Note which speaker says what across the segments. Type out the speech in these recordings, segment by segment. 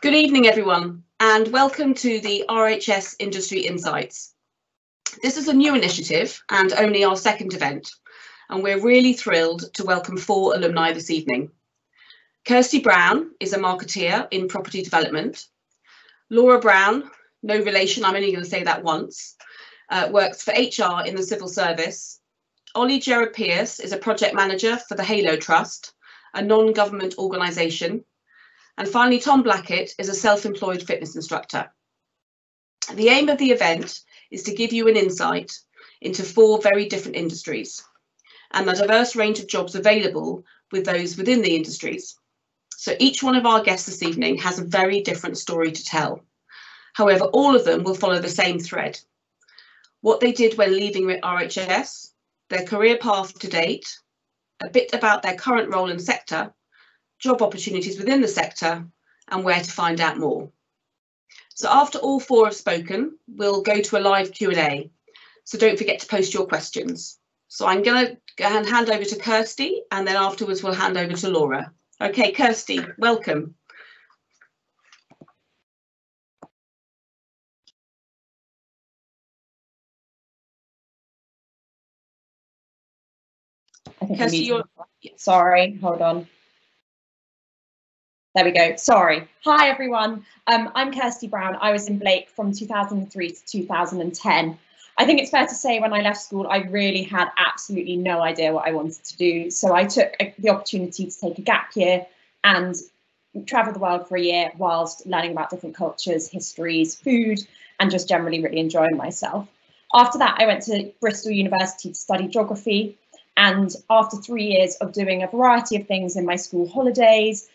Speaker 1: Good evening, everyone, and welcome to the RHS Industry Insights. This is a new initiative and only our second event, and we're really thrilled to welcome 4 alumni this evening. Kirsty Brown is a marketeer in property development. Laura Brown, no relation, I'm only going to say that once, works for HR in the civil service. Ollie Gerard Pierce is a project manager for the Halo Trust, a non-government organisation. And finally, Tom Blackett is a self-employed fitness instructor. The aim of the event is to give you an insight into 4 very different industries and the diverse range of jobs available with those within the industries. So each one of our guests this evening has a very different story to tell. However, all of them will follow the same thread: what they did when leaving RHS, their career path to date, a bit about their current role and sector, job opportunities within the sector, and where to find out more. So after all 4 have spoken, we'll go to a live Q&A. So don't forget to post your questions. So I'm going to hand over to Kirsty, and then afterwards we'll hand over to Laura. Okay, Kirsty, welcome.
Speaker 2: Kirsty, sorry, hold on. There we go. Sorry. Hi, everyone. I'm Kirsty Brown. I was in Blake from 2003 to 2010. I think it's fair to say when I left school, I really had absolutely no idea what I wanted to do. So I took the opportunity to take a gap year and travel the world for a year whilst learning about different cultures, histories, food, and just generally really enjoying myself. After that, I went to Bristol University to study geography. And after 3 years of doing a variety of things in my school holidays,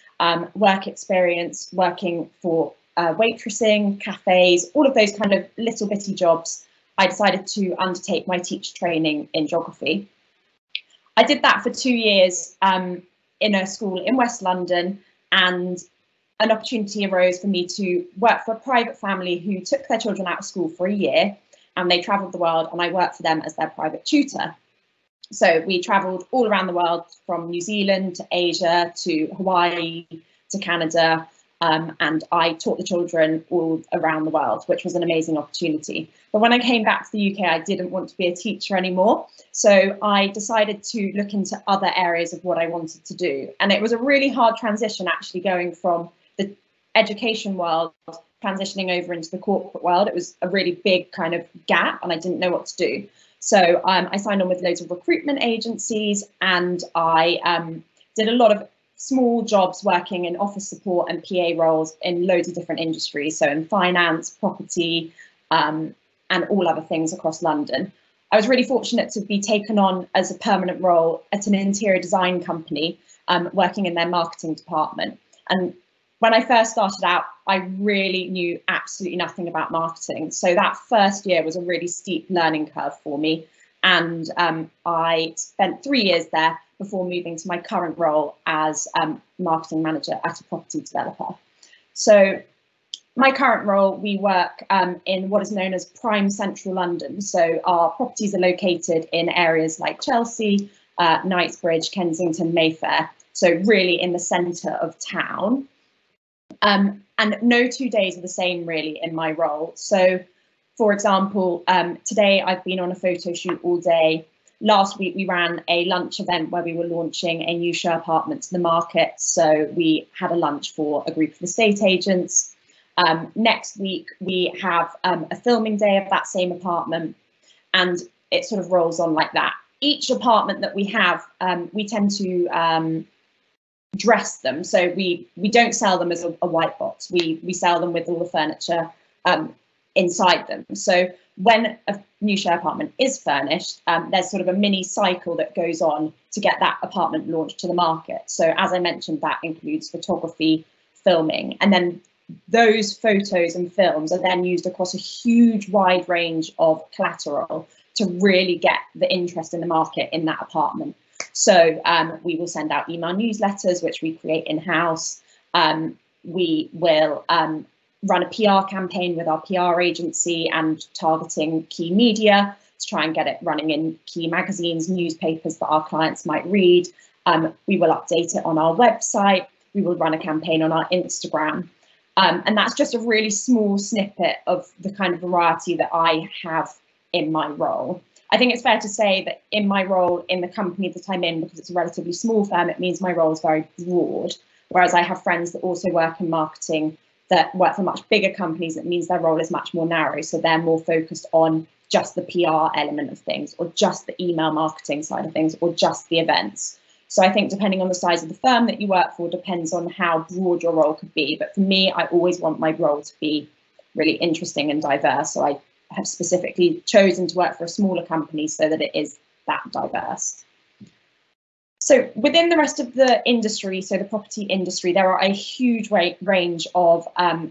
Speaker 2: work experience, working for waitressing, cafes, all of those kind of little bitty jobs, I decided to undertake my teacher training in geography. I did that for 2 years in a school in West London, and an opportunity arose for me to work for a private family who took their children out of school for a year, and they travelled the world, and I worked for them as their private tutor. So we travelled all around the world, from New Zealand to Asia to Hawaii to Canada, and I taught the children all around the world, which was an amazing opportunity. But when I came back to the UK, I didn't want to be a teacher anymore. So I decided to look into other areas of what I wanted to do. And it was a really hard transition, actually, going from the education world, transitioning over into the corporate world. It was a really big kind of gap, and I didn't know what to do. So I signed on with loads of recruitment agencies, and I did a lot of small jobs working in office support and PA roles in loads of different industries. So in finance, property, and all other things across London. I was really fortunate to be taken on as a permanent role at an interior design company, working in their marketing department. And when I first started out, I really knew absolutely nothing about marketing. So that first year was a really steep learning curve for me. And I spent 3 years there before moving to my current role as marketing manager at a property developer. So my current role, we work in what is known as prime central London. So our properties are located in areas like Chelsea, Knightsbridge, Kensington, Mayfair. So really in the centre of town. And no 2 days are the same, really, in my role. So, for example, today I've been on a photo shoot all day. Last week we ran a lunch event where we were launching a new show apartment to the market. So we had a lunch for a group of estate agents. Next week we have a filming day of that same apartment, and it sort of rolls on like that. Each apartment that we have, we tend to dress them. So we don't sell them as a white box. We sell them with all the furniture inside them. So when a new share apartment is furnished, there's sort of a mini cycle that goes on to get that apartment launched to the market. So as I mentioned, that includes photography, filming, and then those photos and films are then used across a huge wide range of collateral to really get the interest in the market in that apartment. So we will send out email newsletters, which we create in-house. We will run a PR campaign with our PR agency and targeting key media to try and get it running in key magazines, newspapers that our clients might read. We will update it on our website. We will run a campaign on our Instagram. And that's just a really small snippet of the kind of variety that I have in my role. I think it's fair to say that in my role in the company that I'm in, because it's a relatively small firm, it means my role is very broad. Whereas I have friends that also work in marketing that work for much bigger companies, that means their role is much more narrow. So they're more focused on just the PR element of things, or just the email marketing side of things, or just the events. So I think depending on the size of the firm that you work for depends on how broad your role could be. But for me, I always want my role to be really interesting and diverse. So I have specifically chosen to work for a smaller company so that it is that diverse. So within the rest of the industry, so the property industry, there are a huge range of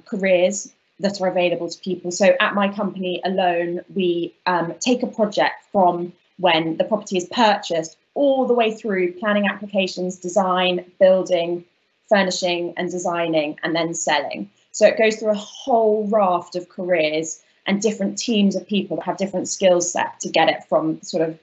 Speaker 2: careers that are available to people. So at my company alone, we take a project from when the property is purchased all the way through planning applications, design, building, furnishing and designing, and then selling. So it goes through a whole raft of careers and different teams of people that have different skill set to get it from sort of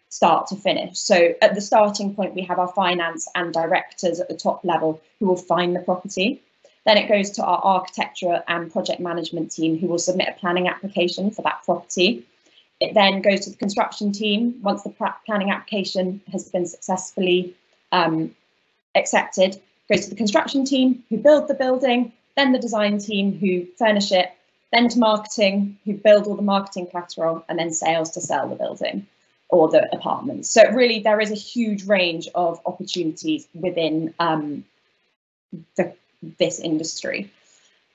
Speaker 2: start to finish. So at the starting point, we have our finance and directors at the top level who will find the property. Then it goes to our architecture and project management team who will submit a planning application for that property. It then goes to the construction team. Once the planning application has been successfully accepted, goes to the construction team who build the building, then the design team who furnish it, then to marketing who build all the marketing collateral, and then sales to sell the building or the apartments. So really there is a huge range of opportunities within this industry.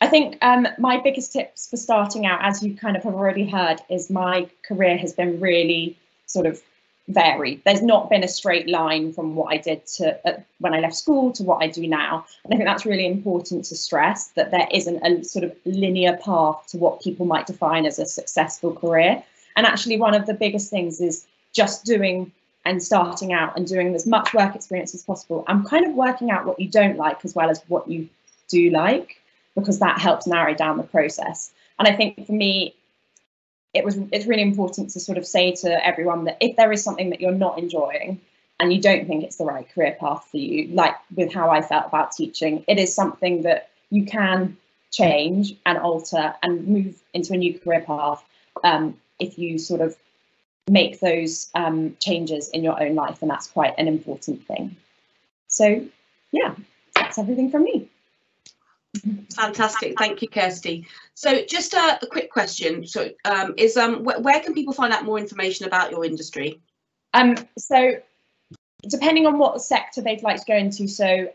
Speaker 2: I think my biggest tips for starting out, as you kind of have already heard, is my career has been really sort of varied. There's not been a straight line from what I did to when I left school to what I do now. And I think that's really important to stress, that there isn't a sort of linear path to what people might define as a successful career. And actually one of the biggest things is just doing and starting out and doing as much work experience as possible. I'm kind of working out what you don't like as well as what you do like, because that helps narrow down the process. And I think for me, it's really important to sort of say to everyone that if there is something that you're not enjoying and you don't think it's the right career path for you, like with how I felt about teaching, it is something that you can change and alter and move into a new career path if you sort of make those changes in your own life, and that's quite an important thing. So yeah, that's everything from me.
Speaker 1: Fantastic, thank you, Kirsty. So just a quick question. So where can people find out more information about your industry?
Speaker 2: So depending on what sector they'd like to go into, so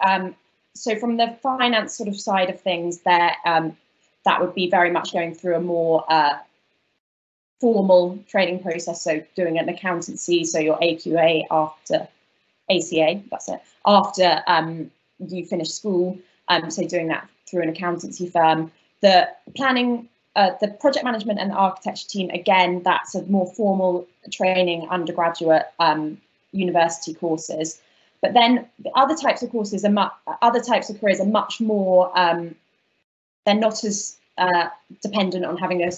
Speaker 2: from the finance sort of side of things, there that would be very much going through a more formal training process, so doing an accountancy, so your AQA after ACA, that's it, after you finish school, so doing that through an accountancy firm. The planning, the project management and the architecture team, again, that's a more formal training, undergraduate university courses. But then the other types of courses are careers are much more, they're not as dependent on having a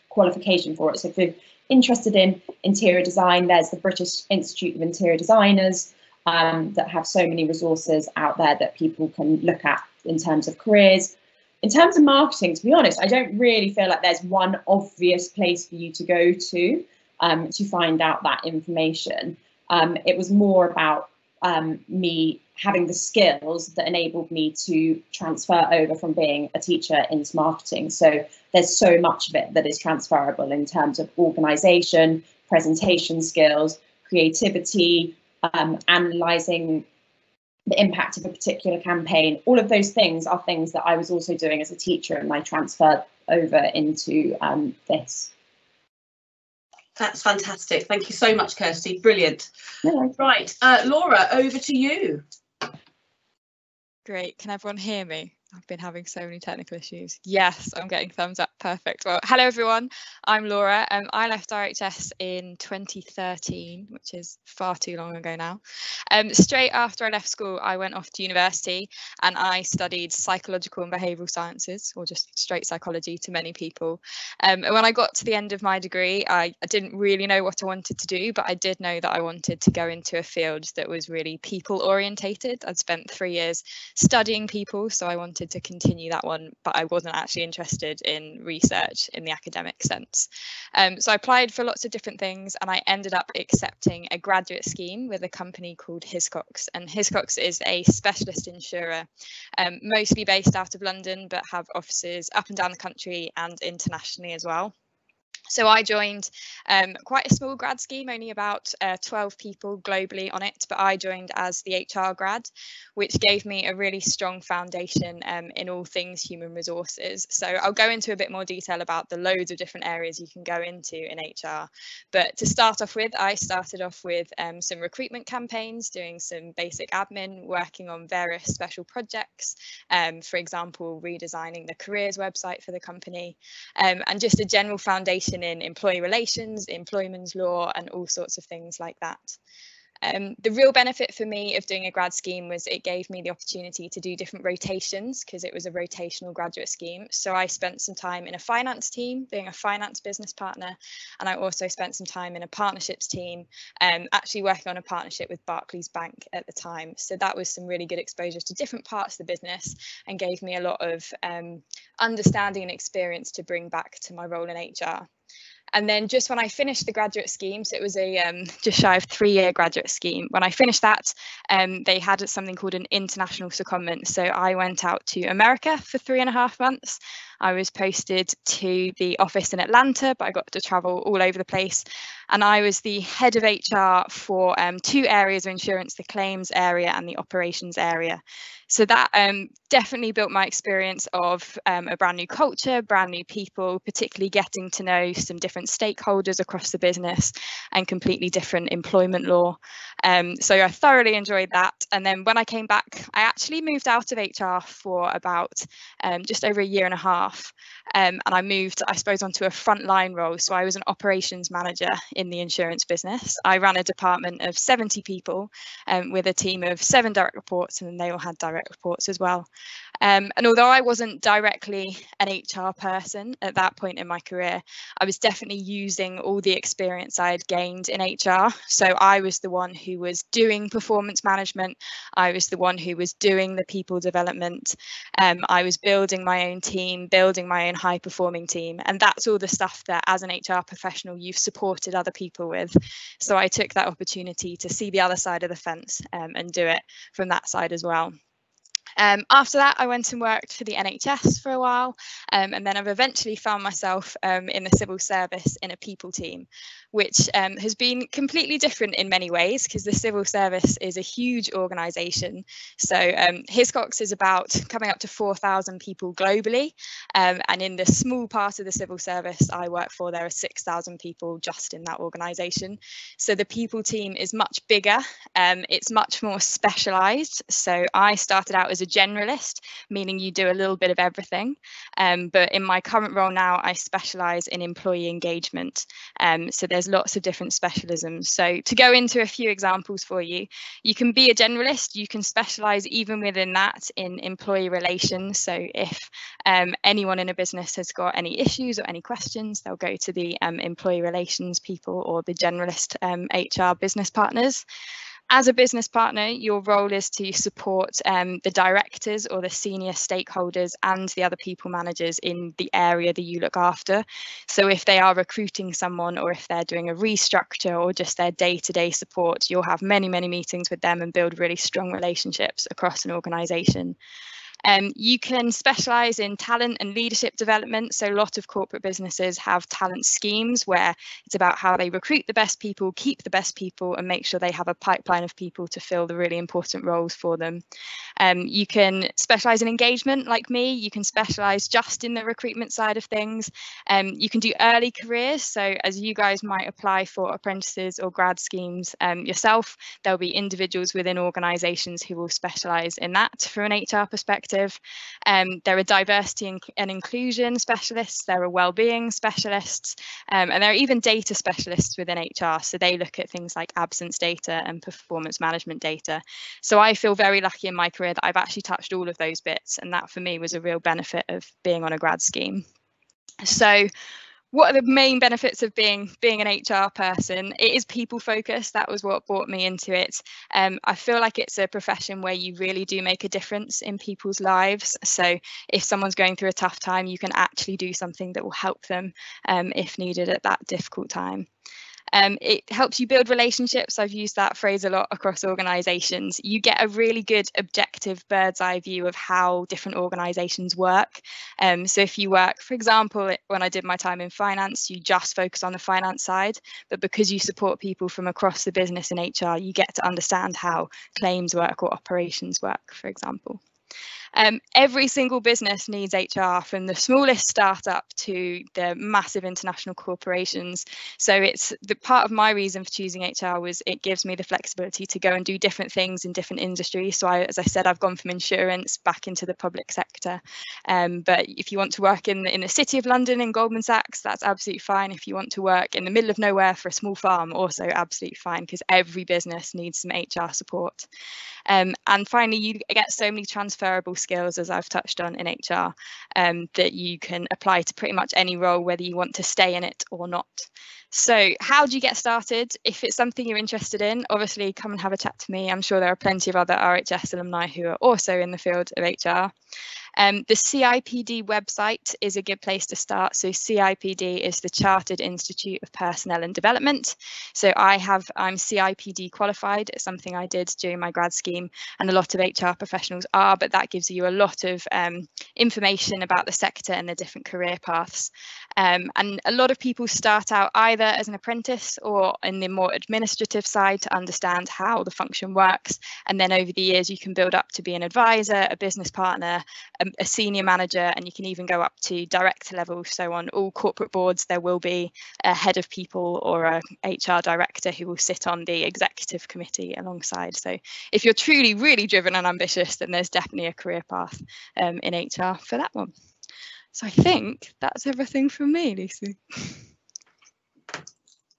Speaker 2: qualification for it. So if you're interested in interior design, there's the British Institute of Interior Designers that have so many resources out there that people can look at in terms of careers. In terms of marketing, to be honest, I don't really feel like there's one obvious place for you to go to find out that information. It was more about me having the skills that enabled me to transfer over from being a teacher into marketing. So there's so much of it that is transferable in terms of organisation, presentation skills, creativity, analysing the impact of a particular campaign. All of those things are things that I was also doing as a teacher, and I transferred over into this.
Speaker 1: That's fantastic. Thank you so much, Kirsty. Brilliant.
Speaker 2: No.
Speaker 1: Right, Laura, over to you.
Speaker 3: Great. Can everyone hear me? I've been having so many technical issues. Yes, I'm getting thumbs up. Perfect. Well, hello everyone. I'm Laura. I left RHS in 2013, which is far too long ago now. Straight after I left school, I went off to university and I studied psychological and behavioural sciences, or just straight psychology to many people. And when I got to the end of my degree, I didn't really know what I wanted to do, but I did know that I wanted to go into a field that was really people orientated. I'd spent 3 years studying people, so I wanted wanted to continue that one, but I wasn't actually interested in research in the academic sense. So I applied for lots of different things, and I ended up accepting a graduate scheme with a company called Hiscox. And Hiscox is a specialist insurer, mostly based out of London, but have offices up and down the country and internationally as well. So I joined quite a small grad scheme, only about 12 people globally on it, but I joined as the HR grad, which gave me a really strong foundation in all things human resources. So I'll go into a bit more detail about the loads of different areas you can go into in HR. But to start off with, I started off with some recruitment campaigns, doing some basic admin, working on various special projects, for example, redesigning the careers website for the company, and just a general foundation in employee relations, employment law, and all sorts of things like that. The real benefit for me of doing a grad scheme was it gave me the opportunity to do different rotations, because it was a rotational graduate scheme. So I spent some time in a finance team being a finance business partner, and I also spent some time in a partnerships team, actually working on a partnership with Barclays Bank at the time. So that was some really good exposure to different parts of the business and gave me a lot of understanding and experience to bring back to my role in HR. And then just when I finished the graduate scheme, so it was a just shy of 3-year graduate scheme, when I finished that, they had something called an international secondment. So I went out to America for 3.5 months. I was posted to the office in Atlanta, but I got to travel all over the place. And I was the head of HR for 2 areas of insurance, the claims area and the operations area. So that definitely built my experience of a brand new culture, brand new people, particularly getting to know some different stakeholders across the business and completely different employment law. So I thoroughly enjoyed that. And then when I came back, I actually moved out of HR for about just over 1.5 years. And I moved, I suppose, onto a frontline role. So I was an operations manager in the insurance business. I ran a department of 70 people with a team of 7 direct reports, and then they all had direct reports as well. And although I wasn't directly an HR person at that point in my career, I was definitely using all the experience I had gained in HR. So I was the one who was doing performance management. I was the one who was doing the people development. I was building my own team, building my own high performing team. And that's all the stuff that as an HR professional, you've supported other people with. So I took that opportunity to see the other side of the fence and do it from that side as well. After that, I went and worked for the NHS for a while, and then I've eventually found myself in the civil service in a people team, which has been completely different in many ways, because the civil service is a huge organisation. So Hiscox is about coming up to 4,000 people globally, and in the small part of the civil service I work for, there are 6,000 people just in that organisation. So the people team is much bigger, it's much more specialised. So I started out as a generalist, meaning you do a little bit of everything. But in my current role now, I specialise in employee engagement. So there's lots of different specialisms. So to go into a few examples for you, you can be a generalist, you can specialise even within that in employee relations. So if anyone in a business has got any issues or any questions, they'll go to the employee relations people or the generalist HR business partners. As a business partner, your role is to support the directors or the senior stakeholders and the other people managers in the area that you look after. So if they are recruiting someone, or if they're doing a restructure, or just their day-to-day support, you'll have many, many meetings with them and build really strong relationships across an organisation. You can specialise in talent and leadership development. So a lot of corporate businesses have talent schemes where it's about how they recruit the best people, keep the best people, and make sure they have a pipeline of people to fill the really important roles for them. You can specialise in engagement like me. You can specialise just in the recruitment side of things. You can do early careers. So as you guys might apply for apprentices or grad schemes yourself, there'll be individuals within organisations who will specialise in that from an HR perspective. There are diversity and inclusion specialists, there are wellbeing specialists, and there are even data specialists within HR. So they look at things like absence data and performance management data. So I feel very lucky in my career that I've actually touched all of those bits, and that for me was a real benefit of being on a grad scheme. So what are the main benefits of being an HR person? It is people focused. That was what brought me into it. I feel like it's a profession where you really do make a difference in people's lives. So if someone's going through a tough time, you can actually do something that will help them if needed at that difficult time. It helps you build relationships. I've used that phrase a lot across organisations. You get a really good objective bird's eye view of how different organisations work. So if you work, for example, when I did my time in finance, you just focus on the finance side, but because you support people from across the business in HR, you get to understand how claims work or operations work, for example. Every single business needs HR, from the smallest startup to the massive international corporations. So it's the part of my reason for choosing HR was it gives me the flexibility to go and do different things in different industries. So as I said, I've gone from insurance back into the public sector. But if you want to work in the city of London in Goldman Sachs, that's absolutely fine. If you want to work in the middle of nowhere for a small farm, also absolutely fine, because every business needs some HR support. And finally, you get so many transferable skills, as I've touched on in HR, that you can apply to pretty much any role, whether you want to stay in it or not. So how do you get started? If it's something you're interested in, obviously come and have a chat to me. I'm sure there are plenty of other RHS alumni who are also in the field of HR. The CIPD website is a good place to start. So CIPD is the Chartered Institute of Personnel and Development. So I'm CIPD qualified. It's something I did during my grad scheme, and a lot of HR professionals are, but that gives you a lot of information about the sector and the different career paths. And a lot of people start out either as an apprentice or in the more administrative side to understand how the function works. And then over the years, you can build up to be an advisor, a business partner, a senior manager, and you can even go up to director level. So on all corporate boards, there will be a head of people or a HR director who will sit on the executive committee alongside. So if you're truly, really driven and ambitious, then there's definitely a career path in HR for that one. So I think that's everything from me, Lucy.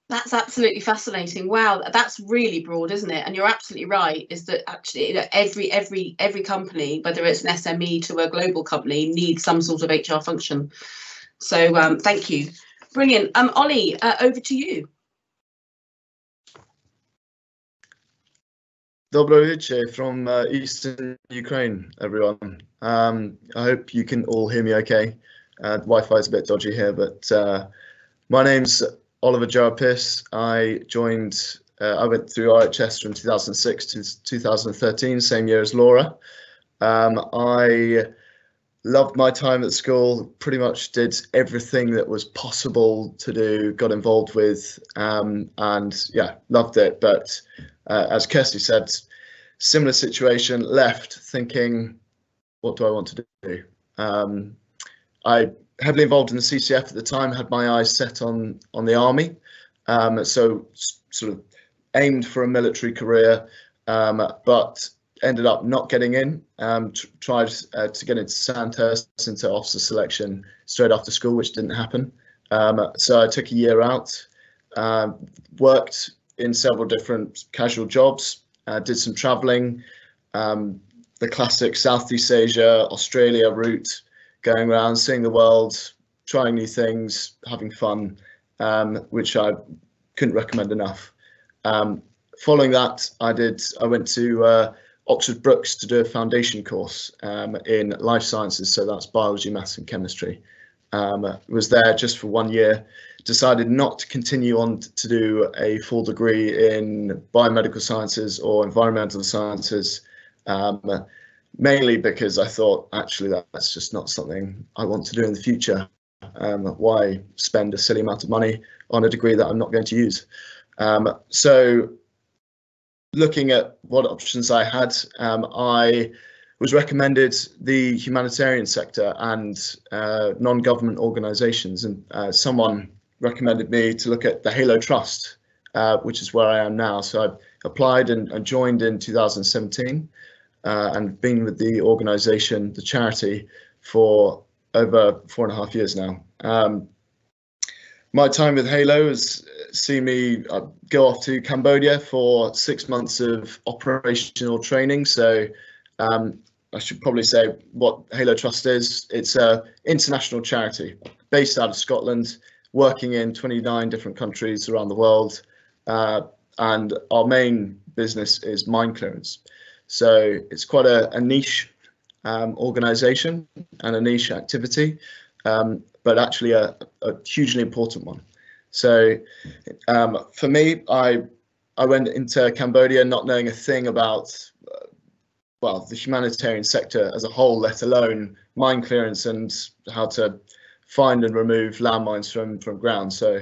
Speaker 1: That's absolutely fascinating. Wow, that's really broad, isn't it? And you're absolutely right, is that actually every company, whether it's an SME to a global company, needs some sort of HR function. So thank you. Brilliant. Ollie, over to you.
Speaker 4: Dobro Hiche from Eastern Ukraine, everyone. I hope you can all hear me okay. Wi-Fi is a bit dodgy here, but my name's Oliver Jarapis. I went through RHS from 2006 to 2013, same year as Laura. I loved my time at school, pretty much did everything that was possible to do, got involved with, and yeah, loved it. But as Kirsty said, similar situation, left thinking, what do I want to do? I heavily involved in the CCF at the time, had my eyes set on the army, so sort of aimed for a military career, but ended up not getting in. Tried to get into Sandhurst, into officer selection straight after school, which didn't happen. So I took a year out, worked in several different casual jobs, did some travelling, the classic Southeast Asia, Australia route, going around, seeing the world, trying new things, having fun, which I couldn't recommend enough. Following that, I went to Oxford Brookes to do a foundation course in life sciences, so that's biology, maths and chemistry. Was there just for 1 year, decided not to continue on to do a full degree in biomedical sciences or environmental sciences, mainly because I thought, actually, that's just not something I want to do in the future. Why spend a silly amount of money on a degree that I'm not going to use? So looking at what options I had, I was recommended the humanitarian sector and non-government organisations, and someone recommended me to look at the Halo Trust, which is where I am now. So I applied and joined in 2017. And been with the organisation, the charity, for over 4.5 years now. My time with Halo has seen me go off to Cambodia for 6 months of operational training. So I should probably say what Halo Trust is. It's an international charity based out of Scotland, working in 29 different countries around the world, and our main business is mine clearance. So it's quite a niche organisation and a niche activity, but actually a hugely important one. So for me, I went into Cambodia not knowing a thing about well, the humanitarian sector as a whole, let alone mine clearance and how to find and remove landmines from ground. So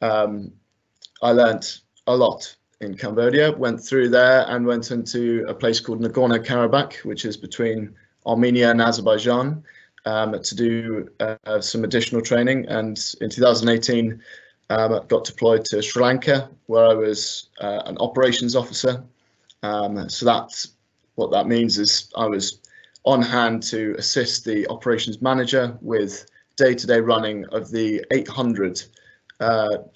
Speaker 4: I learnt a lot in Cambodia, went through there and went into a place called Nagorno-Karabakh, which is between Armenia and Azerbaijan, to do some additional training. And in 2018, got deployed to Sri Lanka, where I was an operations officer. So that's what that means is I was on hand to assist the operations manager with day-to-day running of the 800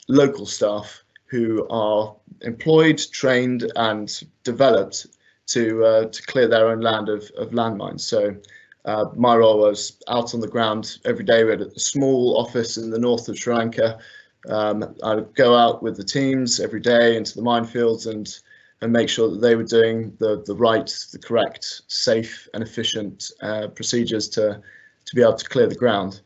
Speaker 4: local staff who are employed, trained and developed to clear their own land of landmines. So my role was out on the ground every day. We had a small office in the north of Sri Lanka. I would go out with the teams every day into the minefields and make sure that they were doing the correct, safe and efficient procedures to be able to clear the ground.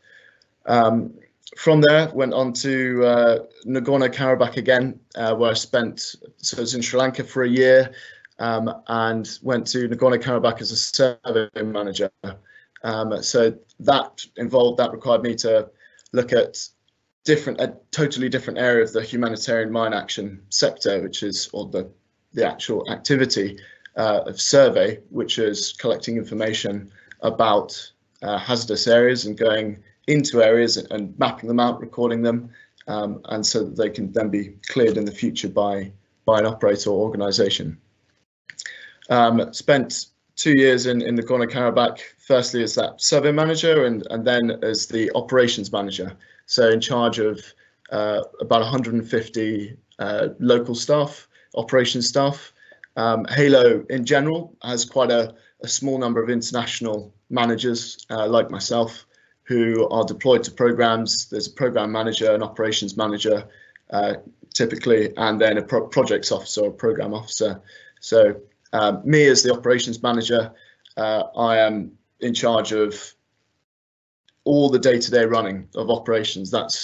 Speaker 4: From there, went on to Nagorno-Karabakh again, where I spent, so I was in Sri Lanka for a year, and went to Nagorno-Karabakh as a survey manager. So that required me to look at a totally different area of the humanitarian mine action sector, which is, or the actual activity of survey, which is collecting information about hazardous areas and going into areas and mapping them out, recording them, and so that they can then be cleared in the future by an operator or organisation. Spent 2 years in Nagorno-Karabakh, firstly as that survey manager and then as the operations manager. So in charge of about 150 local staff, operations staff. Halo in general has quite a small number of international managers like myself who are deployed to programs. There's a program manager, an operations manager typically, and then a projects officer or program officer. So me as the operations manager, I am in charge of all the day-to-day running of operations. That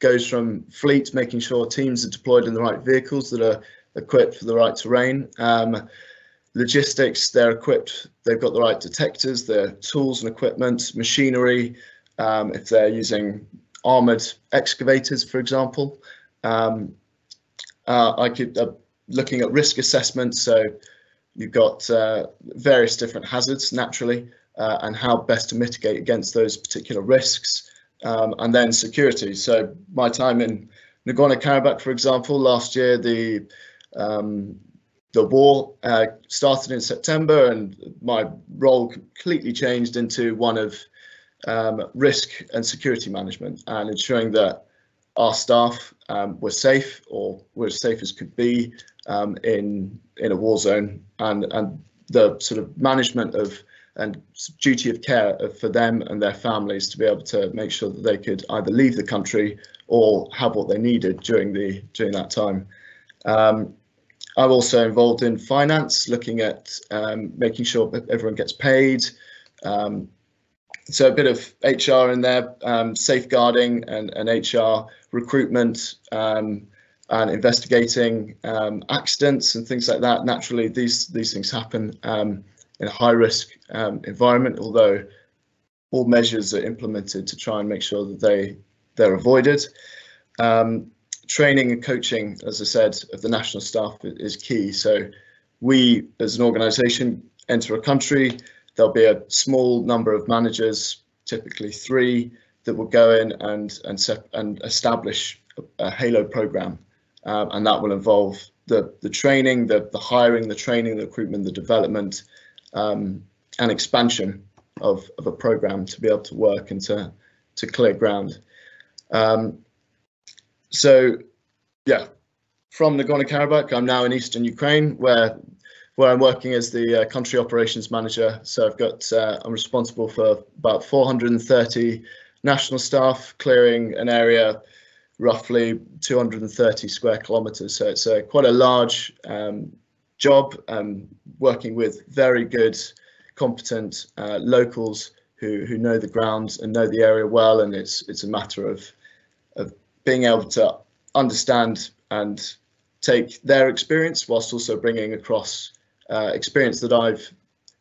Speaker 4: goes from fleet, making sure teams are deployed in the right vehicles that are equipped for the right terrain. Logistics, they're equipped, they've got the right detectors, their tools and equipment, machinery, if they're using armoured excavators, for example. Looking at risk assessment, so you've got various different hazards naturally, and how best to mitigate against those particular risks, and then security. So my time in Nagorno-Karabakh, for example, last year the war started in September, and my role completely changed into one of risk and security management and ensuring that our staff were safe, or were as safe as could be in a war zone, and the sort of management of and duty of care for them and their families to be able to make sure that they could either leave the country or have what they needed during that time. I'm also involved in finance, looking at making sure that everyone gets paid. So a bit of HR in there, safeguarding and HR recruitment, and investigating accidents and things like that. Naturally, these things happen in a high-risk environment, although all measures are implemented to try and make sure that they're avoided. Training and coaching, as I said, of the national staff is key. So we, as an organisation, enter a country. There'll be a small number of managers, typically 3, that will go in and establish a Halo program, and that will involve the training, the hiring, the training, the recruitment, the development, and expansion of a program to be able to work and to clear ground. So yeah, from Nagorno-Karabakh, I'm now in eastern Ukraine, where I'm working as the country operations manager. So I'm responsible for about 430 national staff, clearing an area roughly 230 square kilometres. So it's quite a large job, working with very good, competent locals who know the ground and know the area well, and it's a matter of being able to understand and take their experience whilst also bringing across experience that I've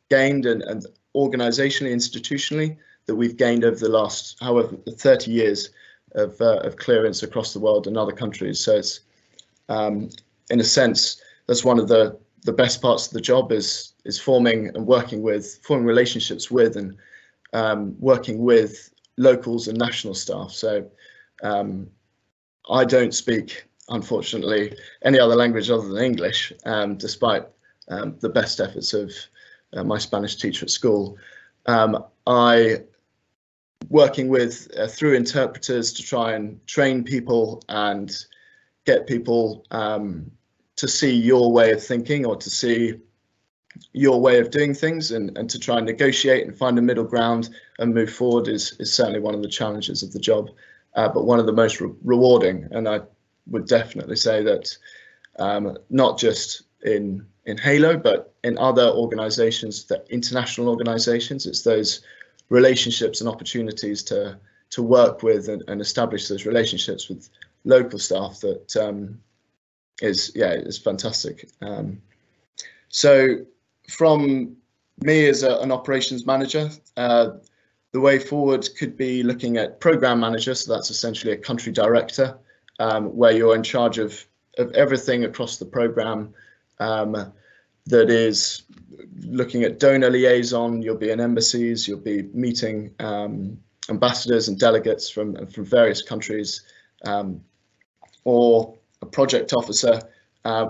Speaker 4: gained and organisationally, institutionally, that we've gained over the last, however, 30 years of clearance across the world and other countries. So it's, in a sense, that's one of the best parts of the job is forming relationships with and working with locals and national staff. So I don't speak, unfortunately, any other language other than English, despite the best efforts of my Spanish teacher at school. Working with through interpreters to try and train people and get people to see your way of thinking or to see your way of doing things, and to try and negotiate and find a middle ground and move forward is certainly one of the challenges of the job, but one of the most rewarding. And I would definitely say that not just in Halo, but in other organisations, that international organisations, it's those relationships and opportunities to work with and establish those relationships with local staff that is fantastic. So from me as an operations manager, the way forward could be looking at program manager. So that's essentially a country director, where you're in charge of everything across the program. That is looking at donor liaison. You'll be in embassies, you'll be meeting ambassadors and delegates from various countries, or a project officer,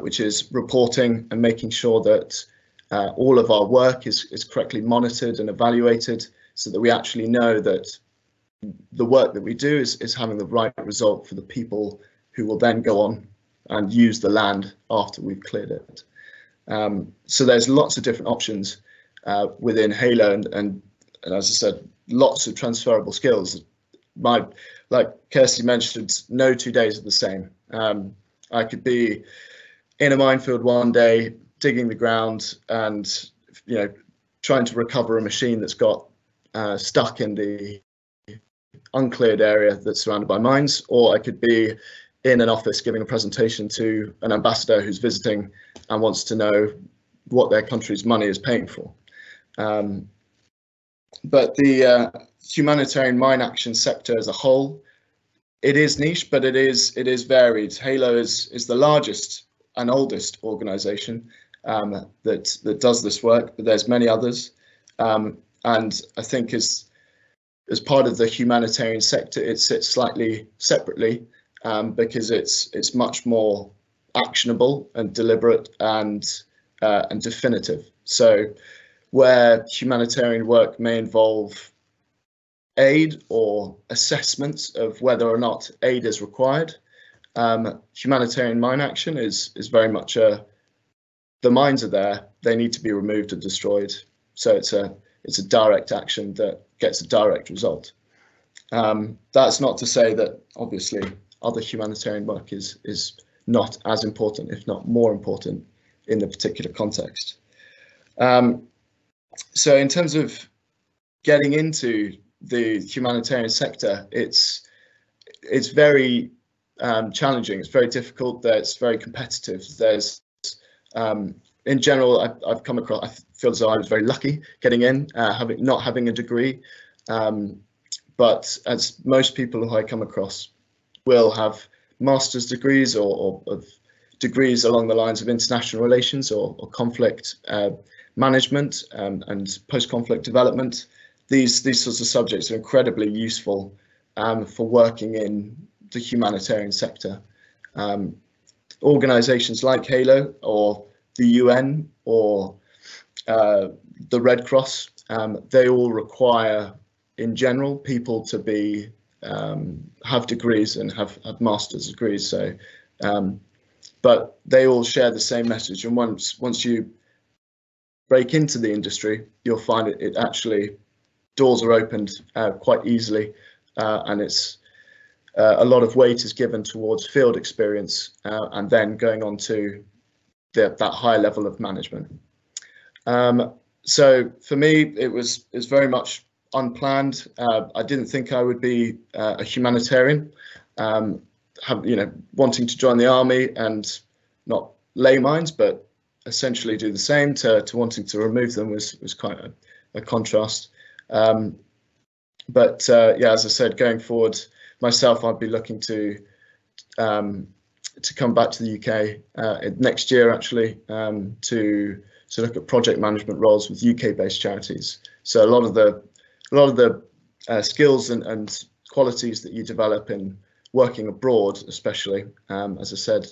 Speaker 4: which is reporting and making sure that all of our work is correctly monitored and evaluated, so that we actually know that the work that we do is having the right result for the people who will then go on and use the land after we've cleared it. So there's lots of different options within Halo, and as I said, lots of transferable skills. Like Kirsty mentioned, no 2 days are the same. I could be in a minefield one day, digging the ground and trying to recover a machine that's got stuck in the uncleared area that's surrounded by mines, or I could be in an office giving a presentation to an ambassador who's visiting and wants to know what their country's money is paying for. But the humanitarian mine action sector as a whole, it is niche, but it is varied. Halo is the largest and oldest organisation that does this work, but there's many others. And I think as part of the humanitarian sector, it sits slightly separately, because it's much more actionable and deliberate and definitive. So where humanitarian work may involve aid or assessments of whether or not aid is required, humanitarian mine action is very much the mines are there, they need to be removed and destroyed. So it's a direct action that gets a direct result. That's not to say that obviously other humanitarian work is not as important, if not more important, in the particular context. So in terms of getting into the humanitarian sector, it's very challenging. It's very difficult. It's very competitive. There's in general, I've come across, I feel as though I was very lucky getting in, not having a degree, but as most people who I come across will have master's degrees or degrees along the lines of international relations or conflict management and post-conflict development. These sorts of subjects are incredibly useful for working in the humanitarian sector. Organisations like Halo or the UN or the Red Cross, they all require, in general, people to be have degrees and have master's degrees. So, but they all share the same message. And once you break into the industry, you'll find it actually doors are opened quite easily, and it's a lot of weight is given towards field experience and then going on to that higher level of management. So for me, it was very much unplanned. I didn't think I would be a humanitarian. Wanting to join the army and not lay mines, but essentially do the same, to wanting to remove them was quite a contrast. But yeah, as I said, going forward, myself, I'd be looking to come back to the UK next year, actually, to look at project management roles with UK-based charities. So a lot of the skills and qualities that you develop in working abroad, especially, as I said,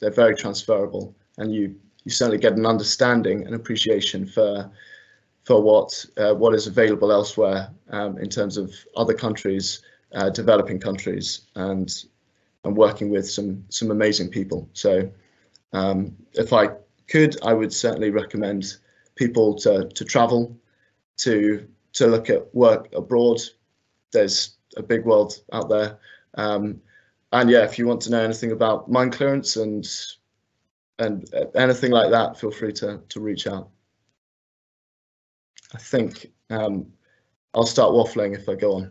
Speaker 4: they're very transferable, and you certainly get an understanding and appreciation for what is available elsewhere in terms of other countries, developing countries, and working with some amazing people. So if I could, I would certainly recommend people to travel, to look at work abroad. There's a big world out there. And yeah, if you want to know anything about mine clearance and anything like that, feel free to reach out. I think I'll start waffling if I go on.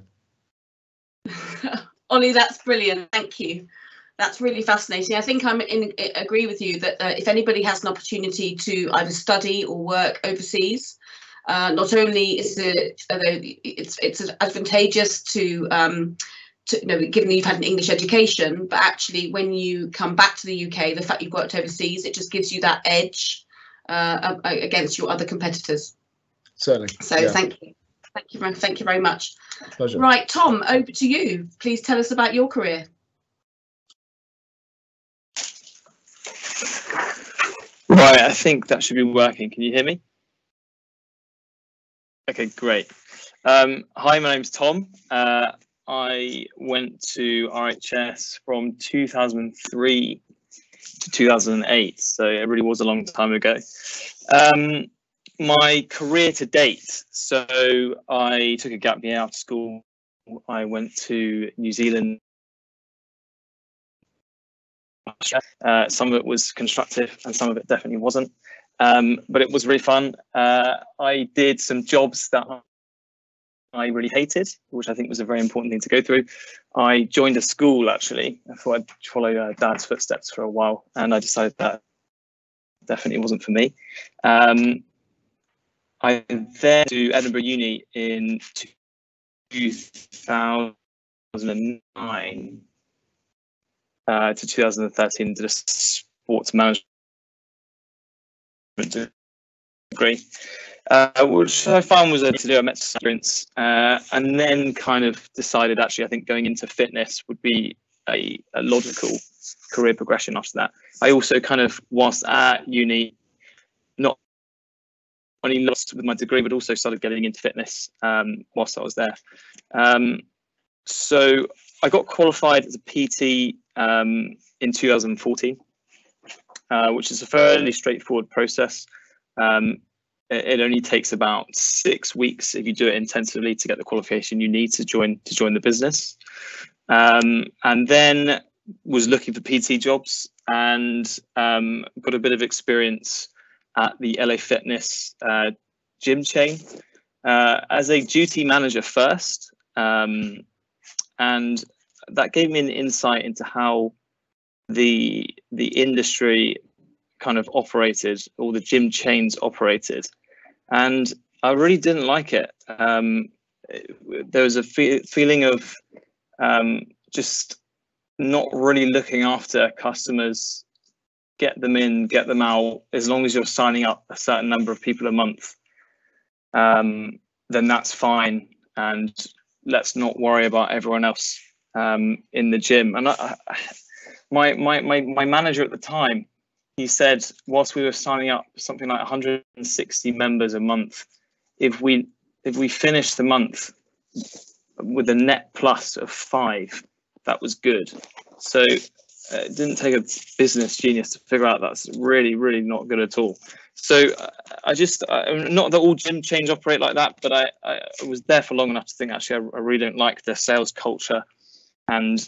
Speaker 1: Ollie, that's brilliant. Thank you. That's really fascinating. I think agree with you that if anybody has an opportunity to either study or work overseas, not only is it's advantageous to given that you've had an English education, but actually when you come back to the UK, the fact you've worked overseas, it just gives you that edge against your other competitors.
Speaker 4: Certainly.
Speaker 1: So yeah. Thank you very much.
Speaker 4: Pleasure.
Speaker 1: Right, Tom, over to you. Please tell us about your career.
Speaker 5: Right, I think that should be working. Can you hear me? Okay, great. Hi, my name's Tom. I went to RHS from 2003 to 2008, so it really was a long time ago. My career to date, so I took a gap year after school. I went to New Zealand. Some of it was constructive and some of it definitely wasn't, but it was really fun. I did some jobs that I really hated, which I think was a very important thing to go through. I joined a school, actually. I thought I'd follow Dad's footsteps for a while, and I decided that definitely wasn't for me. I then to Edinburgh Uni in 2009 to 2013, did a sports management degree. Which I found was to do a met experience, and then kind of decided actually I think going into fitness would be a logical career progression after that. I also kind of, whilst at uni, not only lost with my degree, but also started getting into fitness whilst I was there. So I got qualified as a PT in 2014, which is a fairly straightforward process. It only takes about 6 weeks if you do it intensively to get the qualification you need to join the business. And then was looking for PT jobs and got a bit of experience at the LA Fitness gym chain as a duty manager first. And that gave me an insight into how the industry kind of operated, all the gym chains operated, and I really didn't like it. There was a feeling of just not really looking after customers, get them in, get them out. As long as you're signing up a certain number of people a month, then that's fine, and let's not worry about everyone else in the gym. And my manager at the time, he said, whilst we were signing up something like 160 members a month, if we finished the month with a net plus of 5, that was good. So it didn't take a business genius to figure out that's really, really not good at all. So not that all gym chains operate like that, but I was there for long enough to think, actually, I really don't like the sales culture. And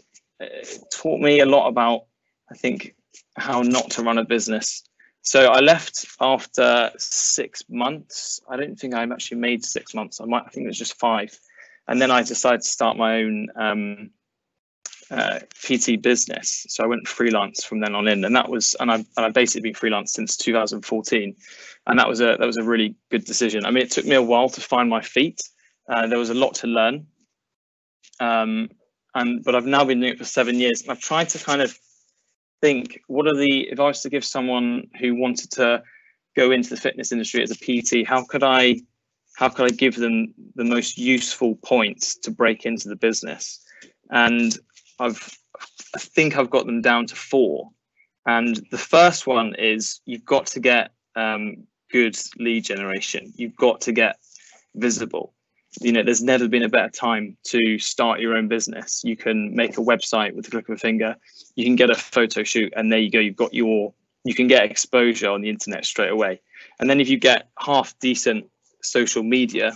Speaker 5: taught me a lot about, I think, how not to run a business. So I left after 6 months. I don't think I actually made 6 months. I think it was just 5. And then I decided to start my own PT business. So I went freelance from then on in, and I've basically been freelance since 2014, and that was a really good decision. I mean, it took me a while to find my feet. There was a lot to learn, but I've now been doing it for 7 years. And I've tried to kind of think, if I was to give someone who wanted to go into the fitness industry as a PT, how could I give them the most useful points to break into the business? And I think I've got them down to 4. And the first one is, you've got to get good lead generation. You've got to get visible. You know, there's never been a better time to start your own business. You can make a website with the click of a finger. You can get a photo shoot, and there you go. You can get exposure on the internet straight away. And then if you get half decent social media,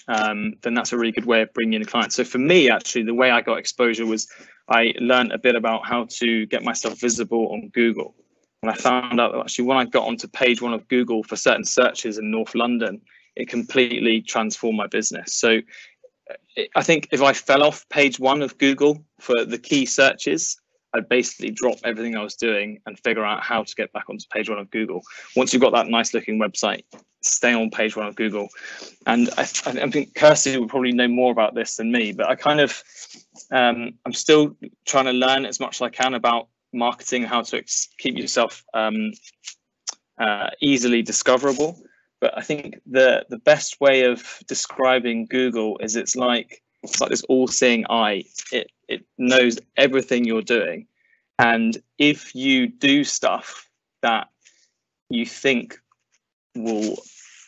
Speaker 5: then that's a really good way of bringing in clients. So for me, actually, the way I got exposure was I learned a bit about how to get myself visible on Google. And I found out that actually when I got onto page 1 of Google for certain searches in North London, it completely transformed my business. So I think if I fell off page 1 of Google for the key searches, I'd basically drop everything I was doing and figure out how to get back onto page 1 of Google. Once you've got that nice looking website, stay on page 1 of Google. And I think Kirsty would probably know more about this than me, but I kind of, I'm still trying to learn as much as I can about marketing, how to keep yourself easily discoverable. But I think the best way of describing Google is it's like this all-seeing eye. It knows everything you're doing, and if you do stuff that you think will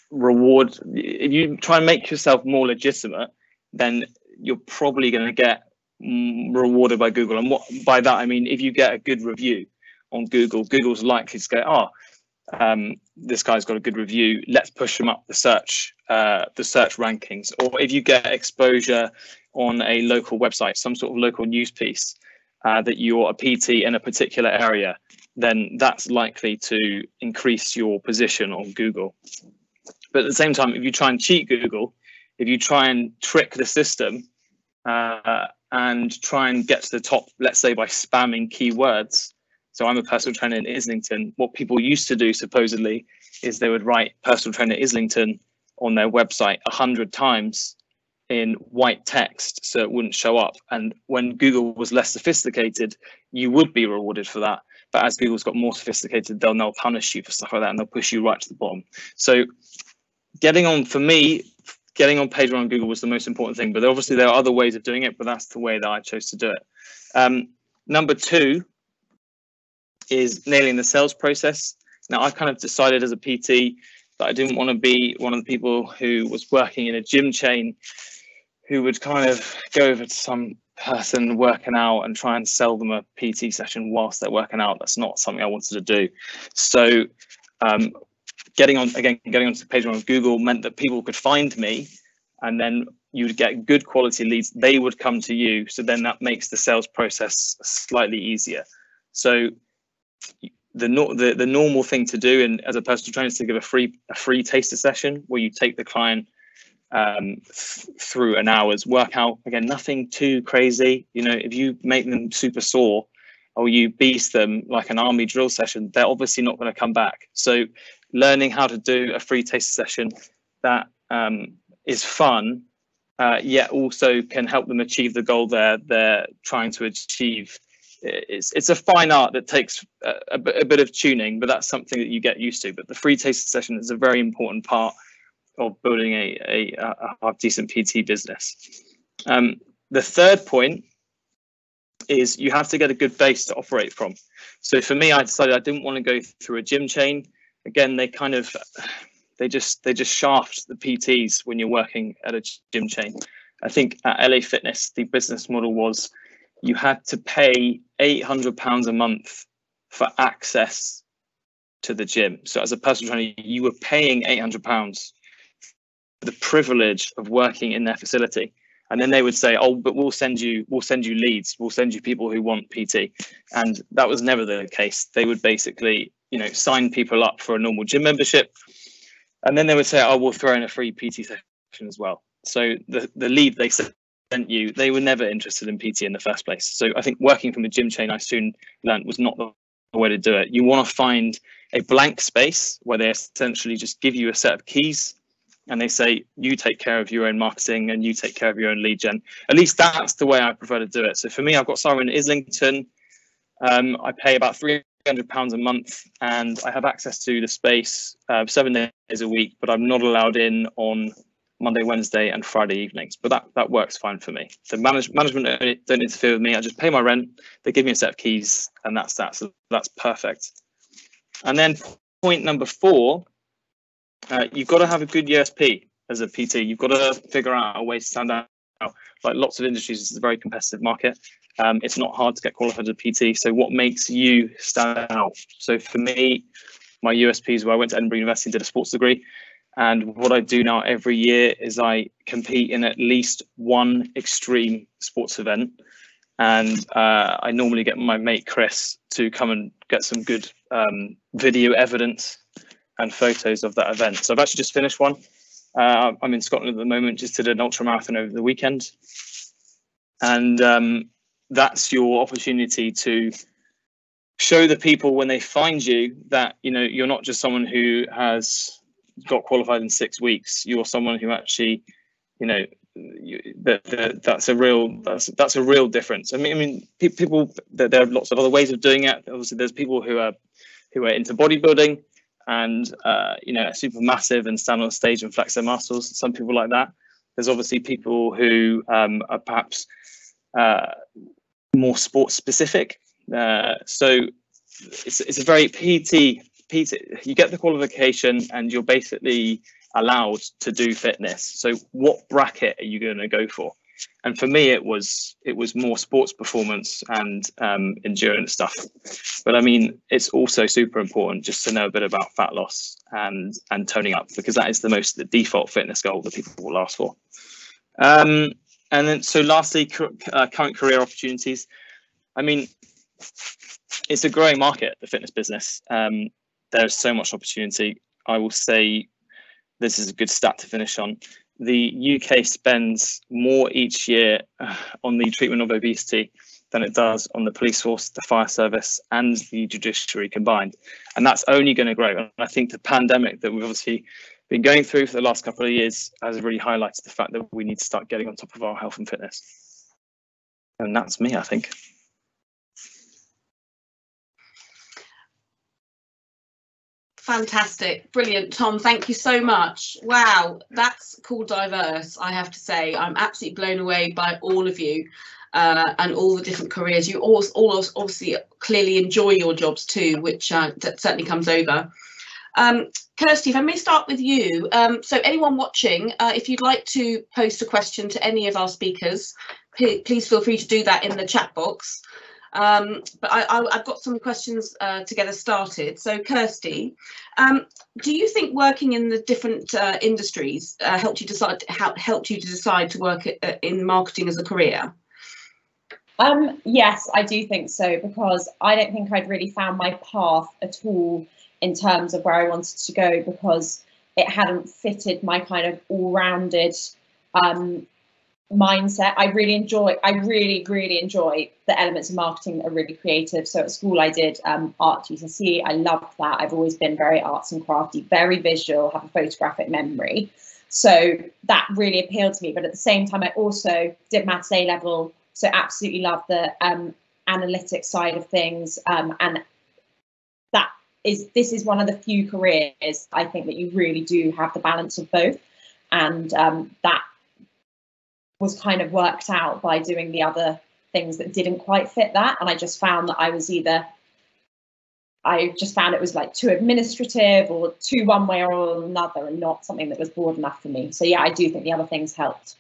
Speaker 5: reward, if you try and make yourself more legitimate, then you're probably going to get rewarded by Google. And by that I mean, if you get a good review on Google, Google's likely to go, this guy's got a good review, let's push him up the search rankings. Or if you get exposure on a local website, some sort of local news piece, that you're a PT in a particular area, then that's likely to increase your position on Google. But at the same time, if you try and cheat Google, if you try and trick the system and try and get to the top, let's say by spamming keywords. So I'm a personal trainer in Islington. What people used to do, supposedly, is they would write personal trainer Islington on their website 100 times in white text so it wouldn't show up. And when Google was less sophisticated, you would be rewarded for that. But as Google's got more sophisticated, they'll now punish you for stuff like that, and they'll push you right to the bottom. So getting on page 1 on Google was the most important thing. But obviously there are other ways of doing it, but that's the way that I chose to do it. Number 2 is nailing the sales process. Now, I kind of decided as a PT that I didn't want to be one of the people who was working in a gym chain who would kind of go over to some person working out and try and sell them a PT session whilst they're working out. That's not something I wanted to do. So getting onto page 1 of Google meant that people could find me, and then you would get good quality leads. They would come to you. So then that makes the sales process slightly easier. So the normal thing to do, and as a personal trainer, is to give a free taster session where you take the client through an hour's workout. Again, nothing too crazy. You know, if you make them super sore or you beast them like an army drill session, they're obviously not going to come back. So learning how to do a free taster session that is fun, yet also can help them achieve the goal they're trying to achieve. It's a fine art that takes a bit of tuning, but that's something that you get used to. But the free taster session is a very important part of building a half-decent PT business. The third point is you have to get a good base to operate from. So for me, I decided I didn't want to go through a gym chain. Again, they just shaft the PTs when you're working at a gym chain. I think at LA Fitness, the business model was you had to pay £800 a month for access to the gym. So as a personal trainer, you were paying £800 for the privilege of working in their facility. And then they would say, oh, but we'll send you leads, we'll send you people who want PT. And that was never the case. They would basically, you know, sign people up for a normal gym membership. And then they would say, oh, we'll throw in a free PT session as well. So the lead they sent you, they were never interested in PT in the first place. So I think working from a gym chain, I soon learned, was not the way to do it. You want to find a blank space where they essentially just give you a set of keys and they say, you take care of your own marketing and you take care of your own lead gen. At least that's the way I prefer to do it. So for me, I've got somewhere in Islington. I pay about £300 a month and I have access to the space 7 days a week, but I'm not allowed in on Monday, Wednesday and Friday evenings. But that works fine for me. The management don't interfere with me. I just pay my rent. They give me a set of keys and that's that. So that's perfect. And then point number 4, you've got to have a good USP as a PT. You've got to figure out a way to stand out. Like lots of industries, it's a very competitive market. It's not hard to get qualified as a PT. So what makes you stand out? So for me, my USPs were I went to Edinburgh University and did a sports degree. And what I do now every year is I compete in at least one extreme sports event. And I normally get my mate Chris to come and get some good video evidence and photos of that event. So I've actually just finished one. I'm in Scotland at the moment, just did an ultra marathon over the weekend. And that's your opportunity to show the people when they find you that, you know, you're not just someone who has got qualified in 6 weeks. You're someone who actually, you know, that's a real difference. I mean, people. There are lots of other ways of doing it. Obviously, there's people who are into bodybuilding and you know, are super massive and stand on stage and flex their muscles. Some people like that. There's obviously people who are perhaps more sports specific. So it's a very PT. You get the qualification and you're basically allowed to do fitness. So what bracket are you going to go for? And for me, it was more sports performance and endurance stuff. But I mean, it's also super important just to know a bit about fat loss and toning up, because that is the default fitness goal that people will ask for. And then, so lastly, current career opportunities. I mean, it's a growing market, the fitness business. There's so much opportunity. I will say this is a good stat to finish on. The UK spends more each year on the treatment of obesity than it does on the police force, the fire service and the judiciary combined. And that's only going to grow. And I think the pandemic that we've obviously been going through for the last couple of years has really highlighted the fact that we need to start getting on top of our health and fitness. And that's me, I think.
Speaker 1: Fantastic, brilliant, Tom. Thank you so much. Wow, that's called diverse. I have to say, I'm absolutely blown away by all of you and all the different careers. You all obviously clearly enjoy your jobs too, which that certainly comes over. Kirsty, if I may start with you. So anyone watching, if you'd like to post a question to any of our speakers, please feel free to do that in the chat box. But I've got some questions to get us started. So Kirsty, do you think working in the different industries helped you to decide to work in marketing as a career?
Speaker 2: Yes, I do think so, because I don't think I'd really found my path at all in terms of where I wanted to go, because it hadn't fitted my kind of all-rounded mindset. I really enjoy the elements of marketing that are really creative. So at school I did art GCSE. I loved that. I've always been very arts and crafty, very visual, have a photographic memory. So that really appealed to me. But at the same time, I also did maths A level. So absolutely love the analytics side of things. And this is one of the few careers I think that you really do have the balance of both. And that was kind of worked out by doing the other things that didn't quite fit that. And I just found that it was like too administrative or too one way or another, and not something that was broad enough for me. So yeah, I do think the other things helped.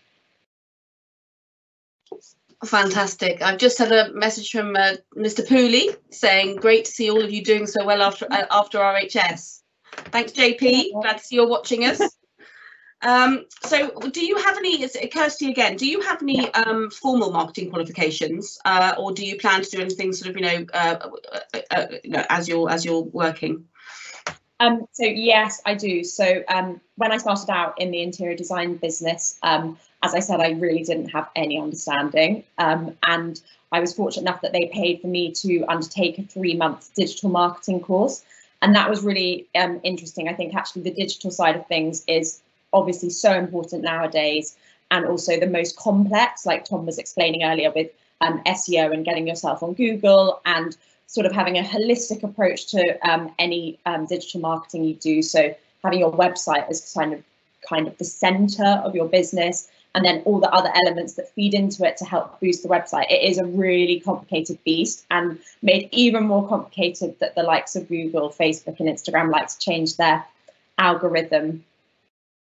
Speaker 1: Fantastic. I've just had a message from Mr. Pooley saying, great to see all of you doing so well after RHS. Thanks, JP. Glad to see you're watching us. So do you have any, Kirsty again, do you have any formal marketing qualifications, or do you plan to do anything sort of, as you're working?
Speaker 2: So yes, I do. So when I started out in the interior design business, as I said, I really didn't have any understanding. And I was fortunate enough that they paid for me to undertake a 3-month digital marketing course. And that was really interesting. I think actually the digital side of things is obviously so important nowadays, and also the most complex, like Tom was explaining earlier, with SEO and getting yourself on Google, and sort of having a holistic approach to any digital marketing you do. So having your website as kind of the center of your business, and then all the other elements that feed into it to help boost the website. It is a really complicated beast, and made even more complicated that the likes of Google, Facebook and Instagram like to change their algorithm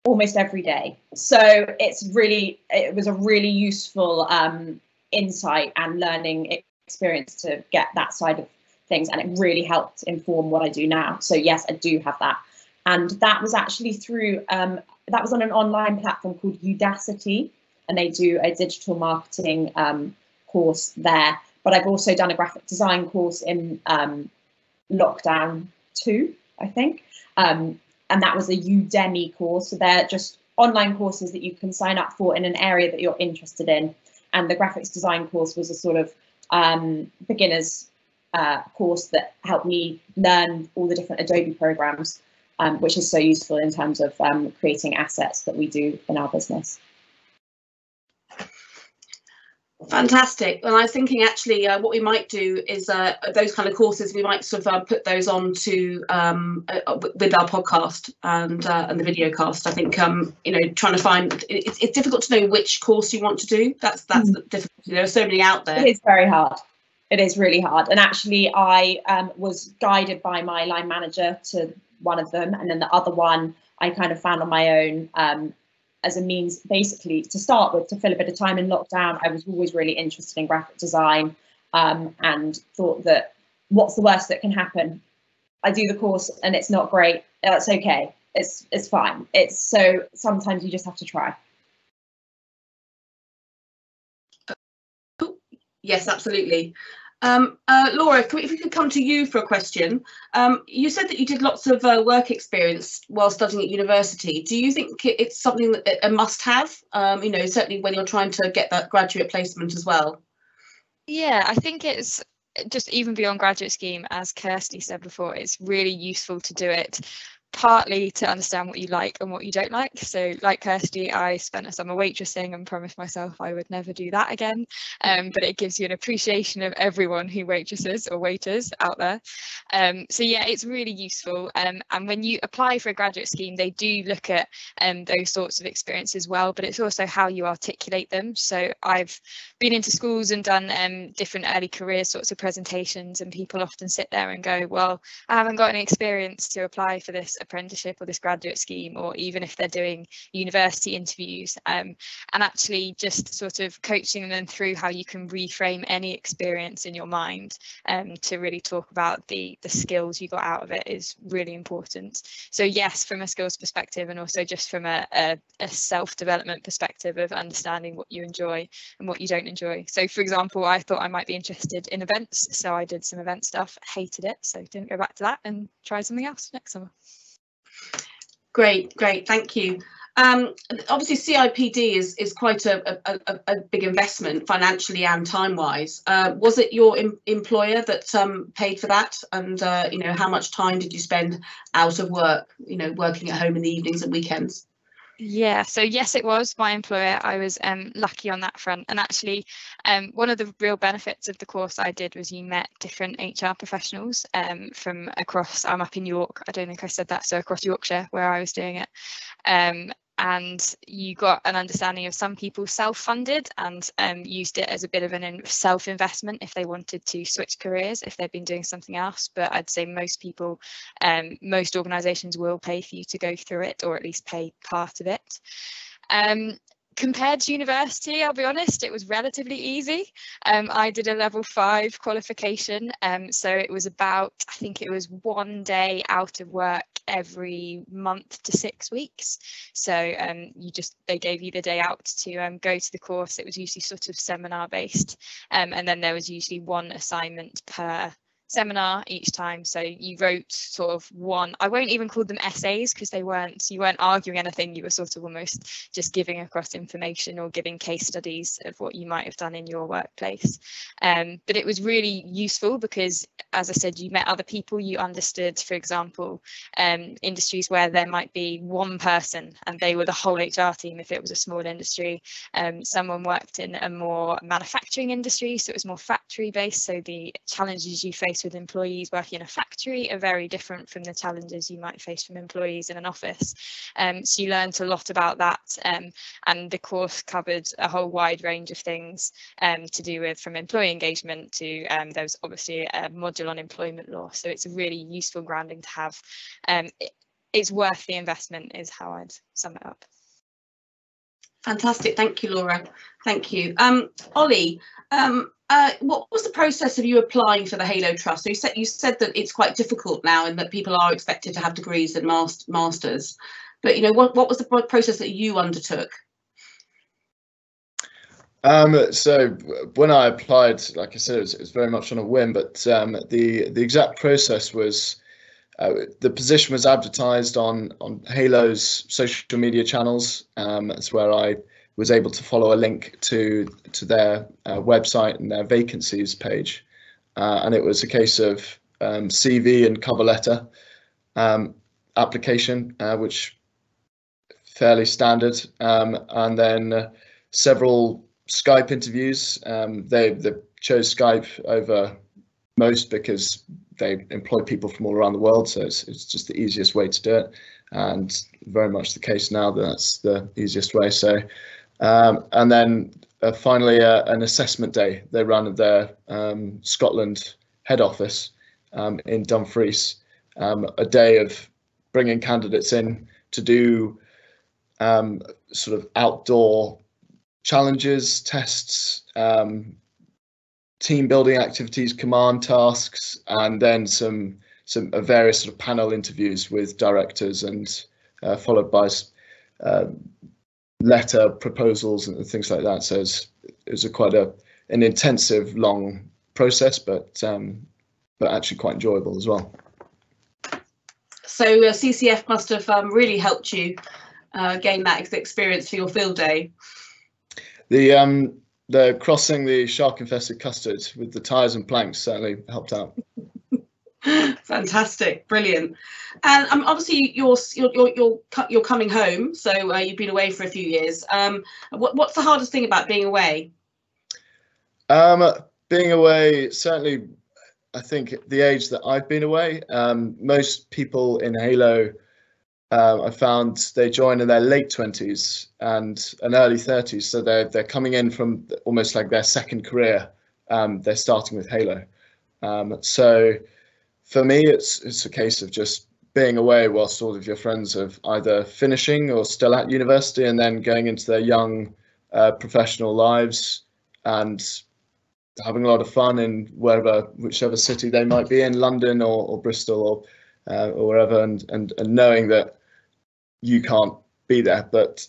Speaker 2: almost every day. So it was a really useful insight and learning experience to get that side of things, and it really helped inform what I do now. So yes, I do have that. And that was actually through that was on an online platform called Udacity, and they do a digital marketing course there. But I've also done a graphic design course in lockdown 2, I think, and that was a Udemy course. So they're just online courses that you can sign up for in an area that you're interested in. And the graphics design course was a sort of beginner's course that helped me learn all the different Adobe programs, which is so useful in terms of creating assets that we do in our business.
Speaker 1: Fantastic. Well, I was thinking actually what we might do is those kind of courses, we might sort of put those on to with our podcast and the video cast. I think trying to find it's difficult to know which course you want to do. That's the difficulty. There are so many out there.
Speaker 2: It is very hard. It is really hard. And actually, I was guided by my line manager to one of them, and then the other one I kind of found on my own as a means, basically, to start with, to fill a bit of time in lockdown. I was always really interested in graphic design, and thought that what's the worst that can happen? I do the course and it's not great. That's okay. It's fine. So sometimes you just have to try.
Speaker 1: Yes, absolutely. Laura, if we could come to you for a question. You said that you did lots of work experience while studying at university. Do you think it's something that a must-have? Certainly when you're trying to get that graduate placement as well.
Speaker 3: Yeah, I think it's just even beyond graduate scheme, as Kirsty said before, it's really useful to do it partly to understand what you like and what you don't like. So like Kirsty, I spent a summer waitressing and promised myself I would never do that again. But it gives you an appreciation of everyone who waitresses or waiters out there. So yeah, it's really useful. And when you apply for a graduate scheme, they do look at those sorts of experience as well, but it's also how you articulate them. So I've been into schools and done different early career sorts of presentations, and people often sit there and go, well, I haven't got any experience to apply for this apprenticeship or this graduate scheme, or even if they're doing university interviews, and actually just sort of coaching them through how you can reframe any experience in your mind to really talk about the skills you got out of it is really important. So yes, from a skills perspective, and also just from a self-development perspective of understanding what you enjoy and what you don't enjoy. So for example, I thought I might be interested in events, so I did some event stuff, hated it, so didn't go back to that, and tried something else next summer.
Speaker 1: Great, thank you. Obviously CIPD is quite a big investment financially and time-wise. Was it your employer that paid for that? And how much time did you spend out of work, working at home in the evenings and weekends?
Speaker 3: Yeah, so yes, it was my employer. I was lucky on that front, and actually one of the real benefits of the course I did was you met different HR professionals from across, I'm up in York, I don't think I said that, so across Yorkshire where I was doing it, and you got an understanding of some people self-funded and used it as a bit of an self-investment if they wanted to switch careers, if they'd been doing something else. But I'd say most people, most organisations will pay for you to go through it, or at least pay part of it. Compared to university, I'll be honest, it was relatively easy. I did a level 5 qualification, so it was about, I think it was 1 day out of work every month to 6 weeks. So they gave you the day out to go to the course. It was usually sort of seminar based, and then there was usually one assignment per seminar each time. So you wrote sort of one, I won't even call them essays because you weren't arguing anything, you were sort of almost just giving across information or giving case studies of what you might have done in your workplace. But it was really useful because, as I said, you met other people, you understood, for example, industries where there might be one person and they were the whole HR team if it was a small industry. Someone worked in a more manufacturing industry, so it was more factory based, so the challenges you face with employees working in a factory are very different from the challenges you might face from employees in an office. So you learned a lot about that, and the course covered a whole wide range of things to do with, from employee engagement to there was obviously a module on employment law, so it's a really useful grounding to have. It's worth the investment is how I'd sum it up.
Speaker 1: Fantastic, thank you, Laura. Thank you. Ollie, what was the process of you applying for the Halo Trust? So you said that it's quite difficult now and that people are expected to have degrees and masters, but what was the process that you undertook?
Speaker 4: So when I applied, like I said, it was very much on a whim, but the exact process was the position was advertised on Halo's social media channels. That's where I was able to follow a link to their website and their vacancies page, and it was a case of CV and cover letter application, which fairly standard, and then several Skype interviews. They chose Skype over most because they employ people from all around the world, so it's just the easiest way to do it, and very much the case now that that's the easiest way. So and then finally an assessment day they ran at their Scotland head office in Dumfries, a day of bringing candidates in to do sort of outdoor challenges, tests, team building activities, command tasks, and then some various sort of panel interviews with directors, and followed by letter proposals and things like that. So it was quite an intensive, long process, but actually quite enjoyable as well.
Speaker 1: So CCF must have really helped you gain that experience for your field day. The crossing the shark-infested custard with the tyres and planks certainly helped out. Fantastic, brilliant. And obviously you're coming home, so you've been away for a few years. What's the hardest thing about being away?
Speaker 4: Being away, certainly, I think at the age that I've been away, most people in Halo, I found they join in their late 20s and early 30s, so they're coming in from almost like their second career. They're starting with Halo, so for me it's a case of just being away whilst all of your friends are either finishing or still at university, and then going into their young professional lives and having a lot of fun in whichever city they might be in, London or Bristol or wherever, and knowing that you can't be there, but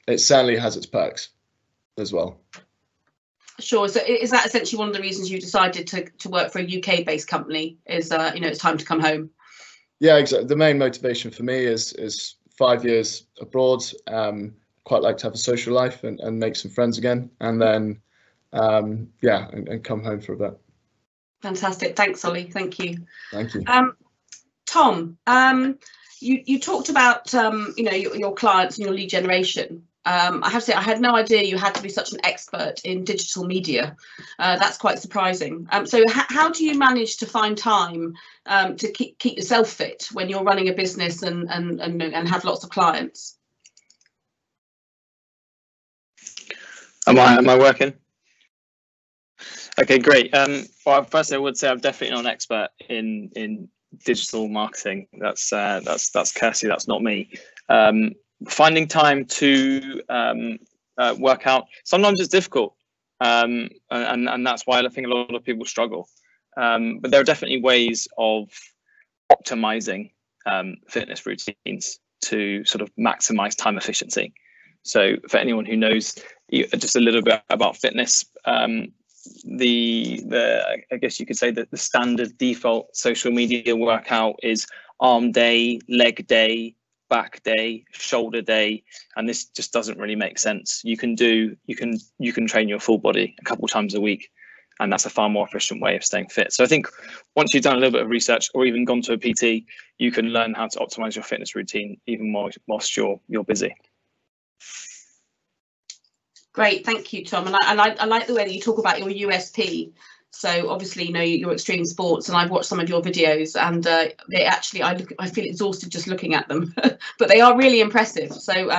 Speaker 4: it certainly has its perks as well.
Speaker 1: Sure. So is that essentially one of the reasons you decided to work for a UK-based company? Is it's time to come home?
Speaker 4: Yeah, exactly. The main motivation for me is 5 years abroad. Quite like to have a social life and make some friends again, and then and come home for a bit. Fantastic.
Speaker 1: Thanks, Ollie. Thank you.
Speaker 4: Thank you.
Speaker 1: Tom, you talked about your clients and your lead generation. I have to say I had no idea you had to be such an expert in digital media. That's quite surprising. So how do you manage to find time to keep yourself fit when you're running a business and have lots of clients?
Speaker 5: Am I working? Okay, great. Well, first I would say I'm definitely not an expert in digital marketing. That's Kirsty. That's not me. finding time to work out, sometimes it's difficult, and that's why I think a lot of people struggle. But there are definitely ways of optimizing fitness routines to sort of maximize time efficiency. So for anyone who knows just a little bit about fitness, I guess you could say that the standard default social media workout is arm day, leg day, back day, shoulder day, and this just doesn't really make sense. You can train your full body a couple times a week, and that's a far more efficient way of staying fit. So I think once you've done a little bit of research or even gone to a PT, you can learn how to optimize your fitness routine even more whilst you're busy.
Speaker 1: Great, thank you, Tom. And I like the way that you talk about your USP. So obviously, you know, your extreme sports, and I've watched some of your videos, and they actually, I feel exhausted just looking at them, but they are really impressive. So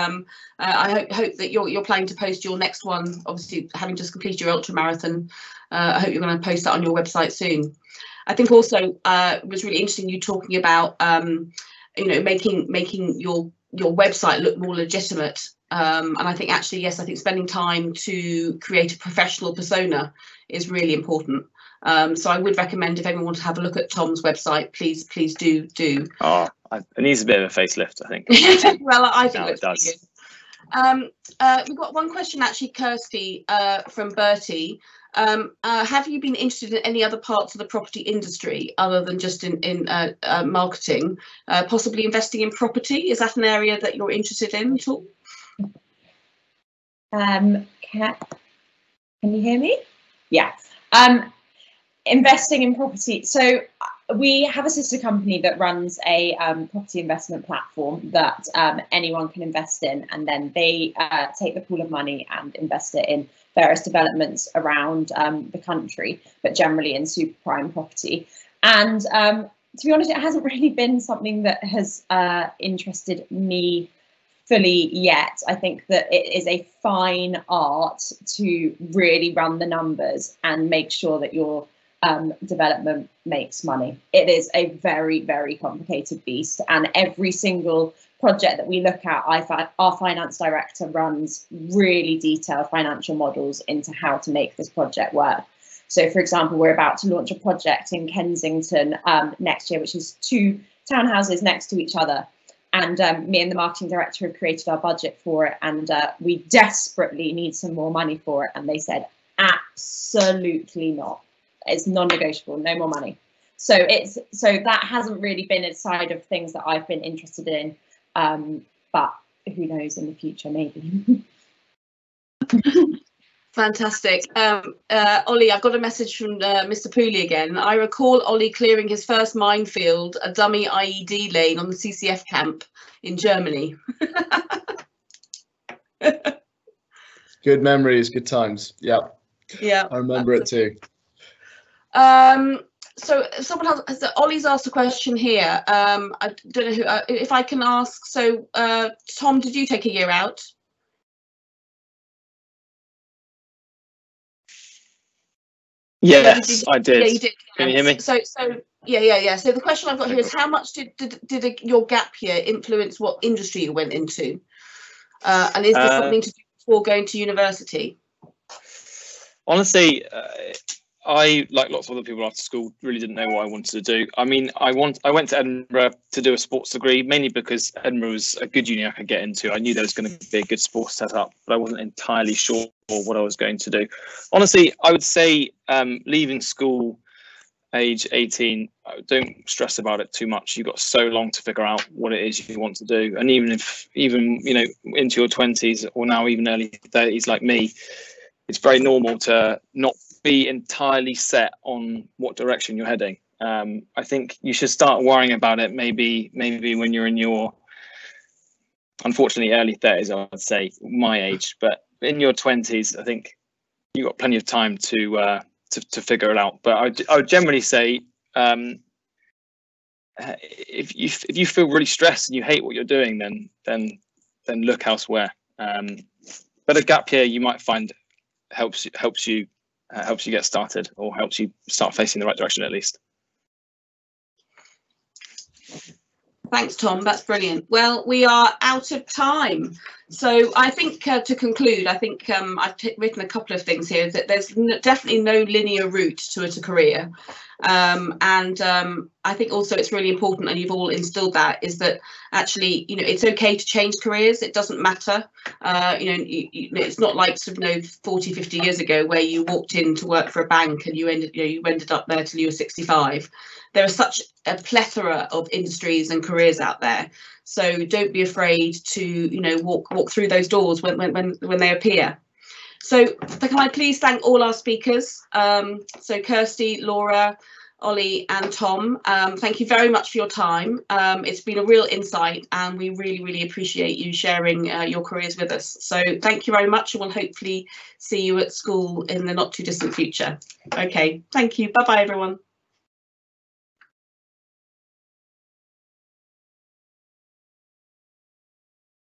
Speaker 1: I hope that you're planning to post your next one. Obviously, having just completed your ultra marathon, I hope you're going to post that on your website soon. I think also it was really interesting you talking about you know, making your website look more legitimate. And I think actually, yes, I think spending time to create a professional persona is really important. So I would recommend, if anyone wants to have a look at Tom's website, please do.
Speaker 5: Oh, it needs a bit of a facelift, I think.
Speaker 1: Well, I think
Speaker 5: it does.
Speaker 1: Good. We've got one question actually, Kirsty, from Bertie. Have you been interested in any other parts of the property industry other than just in marketing, possibly investing in property? Is that an area that you're interested in at all?
Speaker 2: Can you hear me? Yeah. Investing in property. So we have a sister company that runs a property investment platform that anyone can invest in, and then they take the pool of money and invest it in various developments around the country, but generally in super prime property. And to be honest, it hasn't really been something that has interested me fully yet. I think that it is a fine art to really run the numbers and make sure that your development makes money. It is a very, very complicated beast, and every single project that we look at, our finance director runs really detailed financial models into how to make this project work. So, for example, we're about to launch a project in Kensington next year, which is 2 townhouses next to each other. And me and the marketing director have created our budget for it, and we desperately need some more money for it. And they said, absolutely not. It's non-negotiable, no more money. So that hasn't really been a side of things that I've been interested in, but who knows, in the future, maybe.
Speaker 1: Fantastic. Ollie, I've got a message from Mr. Pooley again. I recall Ollie clearing his first minefield, a dummy IED lane on the CCF camp in Germany.
Speaker 4: Good memories, good times. Yeah.
Speaker 1: Yeah.
Speaker 4: I remember it too.
Speaker 1: So someone has Ollie's asked a question here. I don't know who, if I can ask. So Tom, did you take a year out?
Speaker 5: Yes, I did.
Speaker 1: Yeah, you did.
Speaker 5: Can you hear me?
Speaker 1: So yeah. So the question I've got here is, how much did your gap year influence what industry you went into? And is this something to do before going to university?
Speaker 5: Honestly, I, like lots of other people after school, really didn't know what I wanted to do. I mean, I went to Edinburgh to do a sports degree, mainly because Edinburgh was a good uni I could get into. I knew there was going to be a good sports setup, but I wasn't entirely sure what I was going to do. Honestly, I would say leaving school age 18, don't stress about it too much. You've got so long to figure out what it is you want to do. And even you know, into your 20s or now even early 30s like me, it's very normal to not be entirely set on what direction you're heading. I think you should start worrying about it maybe when you're in your, unfortunately, early 30s, I would say, my age. But in your 20s, I think you've got plenty of time to figure it out. But I would generally say, if you feel really stressed and you hate what you're doing, then look elsewhere. But a gap year, you might find helps you get started, or helps you start facing the right direction at least.
Speaker 1: Thanks, Tom. That's brilliant. Well, we are out of time. So I think to conclude, I think I've written a couple of things here, that there's definitely no linear route to a career. I think also it's really important, and you've all instilled that, is that actually, you know, it's okay to change careers. It doesn't matter. It's not like sort of 40, 50 years ago where you walked in to work for a bank and you ended up there till you were 65. There are such a plethora of industries and careers out there. So don't be afraid to, walk through those doors when they appear. So can I please thank all our speakers? So Kirsty, Laura, Ollie and Tom, thank you very much for your time. It's been a real insight, and we really, really appreciate you sharing your careers with us. So thank you very much, and we'll hopefully see you at school in the not too distant future. Okay, thank you. Bye bye, everyone.